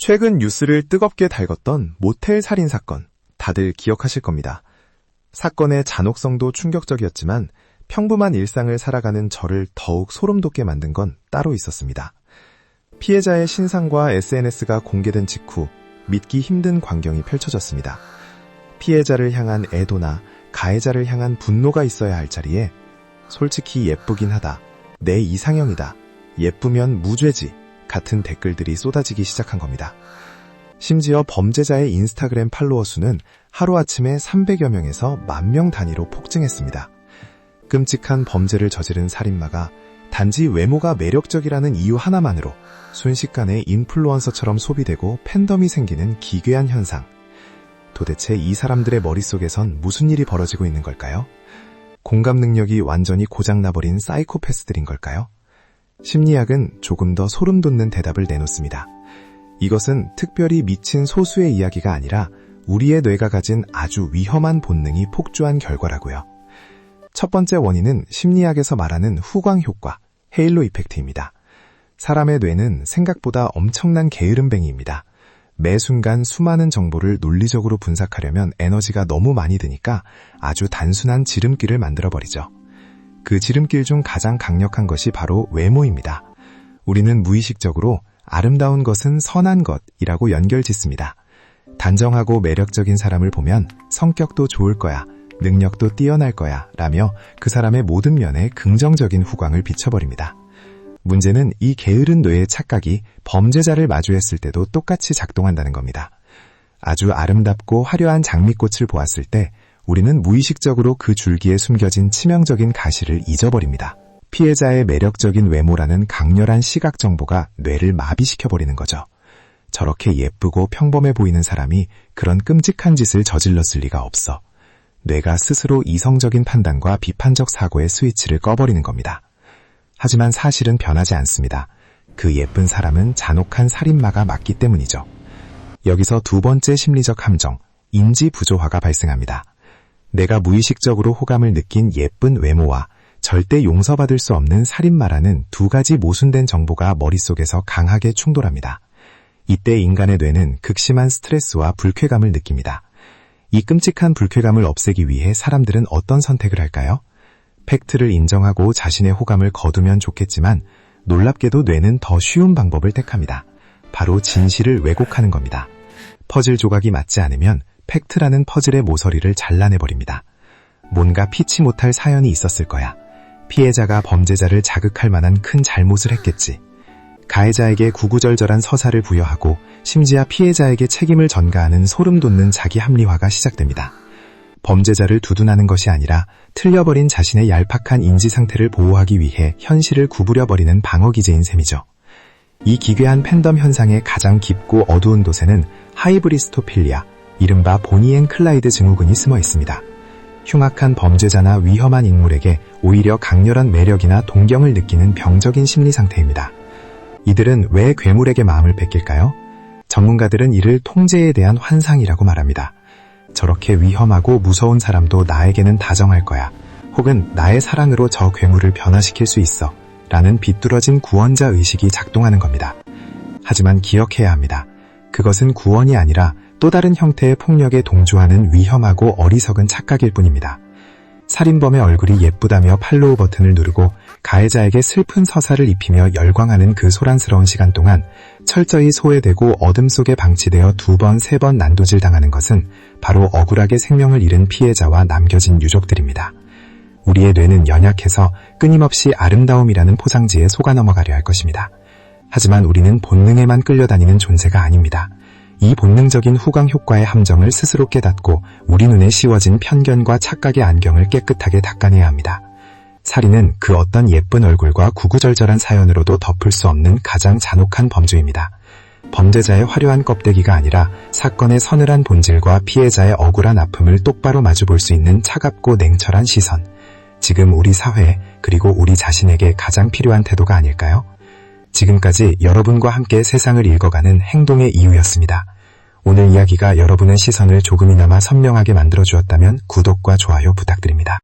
최근 뉴스를 뜨겁게 달궜던 모텔 살인 사건, 다들 기억하실 겁니다. 사건의 잔혹성도 충격적이었지만 평범한 일상을 살아가는 저를 더욱 소름 돋게 만든 건 따로 있었습니다. 피해자의 신상과 SNS가 공개된 직후 믿기 힘든 광경이 펼쳐졌습니다. 피해자를 향한 애도나 가해자를 향한 분노가 있어야 할 자리에 솔직히 예쁘긴 하다, 내 이상형이다, 예쁘면 무죄지 같은 댓글들이 쏟아지기 시작한 겁니다. 심지어 범죄자의 인스타그램 팔로워 수는 하루아침에 300여 명에서 10,000명 단위로 폭증했습니다. 끔찍한 범죄를 저지른 살인마가 단지 외모가 매력적이라는 이유 하나만으로 순식간에 인플루언서처럼 소비되고 팬덤이 생기는 기괴한 현상. 도대체 이 사람들의 머릿속에선 무슨 일이 벌어지고 있는 걸까요? 공감 능력이 완전히 고장나버린 사이코패스들인 걸까요? 심리학은 조금 더 소름 돋는 대답을 내놓습니다. 이것은 특별히 미친 소수의 이야기가 아니라 우리의 뇌가 가진 아주 위험한 본능이 폭주한 결과라고요. 첫 번째 원인은 심리학에서 말하는 후광 효과, 헤일로 이펙트입니다. 사람의 뇌는 생각보다 엄청난 게으름뱅이입니다. 매 순간 수많은 정보를 논리적으로 분석하려면 에너지가 너무 많이 드니까 아주 단순한 지름길을 만들어버리죠. 그 지름길 중 가장 강력한 것이 바로 외모입니다. 우리는 무의식적으로 아름다운 것은 선한 것이라고 연결짓습니다. 단정하고 매력적인 사람을 보면 성격도 좋을 거야, 능력도 뛰어날 거야 라며 그 사람의 모든 면에 긍정적인 후광을 비춰버립니다. 문제는 이 게으른 뇌의 착각이 범죄자를 마주했을 때도 똑같이 작동한다는 겁니다. 아주 아름답고 화려한 장미꽃을 보았을 때 우리는 무의식적으로 그 줄기에 숨겨진 치명적인 가시를 잊어버립니다. 피해자의 매력적인 외모라는 강렬한 시각 정보가 뇌를 마비시켜버리는 거죠. 저렇게 예쁘고 평범해 보이는 사람이 그런 끔찍한 짓을 저질렀을 리가 없어. 뇌가 스스로 이성적인 판단과 비판적 사고의 스위치를 꺼버리는 겁니다. 하지만 사실은 변하지 않습니다. 그 예쁜 사람은 잔혹한 살인마가 맞기 때문이죠. 여기서 두 번째 심리적 함정, 인지 부조화가 발생합니다. 내가 무의식적으로 호감을 느낀 예쁜 외모와 절대 용서받을 수 없는 살인마라는 두 가지 모순된 정보가 머릿속에서 강하게 충돌합니다. 이때 인간의 뇌는 극심한 스트레스와 불쾌감을 느낍니다. 이 끔찍한 불쾌감을 없애기 위해 사람들은 어떤 선택을 할까요? 팩트를 인정하고 자신의 호감을 거두면 좋겠지만 놀랍게도 뇌는 더 쉬운 방법을 택합니다. 바로 진실을 왜곡하는 겁니다. 퍼즐 조각이 맞지 않으면 팩트라는 퍼즐의 모서리를 잘라내버립니다. 뭔가 피치 못할 사연이 있었을 거야. 피해자가 범죄자를 자극할 만한 큰 잘못을 했겠지. 가해자에게 구구절절한 서사를 부여하고 심지어 피해자에게 책임을 전가하는 소름 돋는 자기 합리화가 시작됩니다. 범죄자를 두둔하는 것이 아니라 틀려버린 자신의 얄팍한 인지 상태를 보호하기 위해 현실을 구부려버리는 방어기제인 셈이죠. 이 기괴한 팬덤 현상의 가장 깊고 어두운 도세는 하이브리스토필리아, 이른바 보니 앤 클라이드 증후군이 숨어 있습니다. 흉악한 범죄자나 위험한 인물에게 오히려 강렬한 매력이나 동경을 느끼는 병적인 심리 상태입니다. 이들은 왜 괴물에게 마음을 뺏길까요? 전문가들은 이를 통제에 대한 환상이라고 말합니다. 저렇게 위험하고 무서운 사람도 나에게는 다정할 거야. 혹은 나의 사랑으로 저 괴물을 변화시킬 수 있어. 라는 비뚤어진 구원자 의식이 작동하는 겁니다. 하지만 기억해야 합니다. 그것은 구원이 아니라 또 다른 형태의 폭력에 동조하는 위험하고 어리석은 착각일 뿐입니다. 살인범의 얼굴이 예쁘다며 팔로우 버튼을 누르고 가해자에게 슬픈 서사를 입히며 열광하는 그 소란스러운 시간 동안 철저히 소외되고 어둠 속에 방치되어 2번, 3번 난도질 당하는 것은 바로 억울하게 생명을 잃은 피해자와 남겨진 유족들입니다. 우리의 뇌는 연약해서 끊임없이 아름다움이라는 포장지에 속아 넘어가려 할 것입니다. 하지만 우리는 본능에만 끌려다니는 존재가 아닙니다. 이 본능적인 후광 효과의 함정을 스스로 깨닫고 우리 눈에 씌워진 편견과 착각의 안경을 깨끗하게 닦아내야 합니다. 살인은 그 어떤 예쁜 얼굴과 구구절절한 사연으로도 덮을 수 없는 가장 잔혹한 범죄입니다. 범죄자의 화려한 껍데기가 아니라 사건의 서늘한 본질과 피해자의 억울한 아픔을 똑바로 마주볼 수 있는 차갑고 냉철한 시선. 지금 우리 사회 그리고 우리 자신에게 가장 필요한 태도가 아닐까요? 지금까지 여러분과 함께 세상을 읽어가는 행동의 이유였습니다. 오늘 이야기가 여러분의 시선을 조금이나마 선명하게 만들어주었다면 구독과 좋아요 부탁드립니다.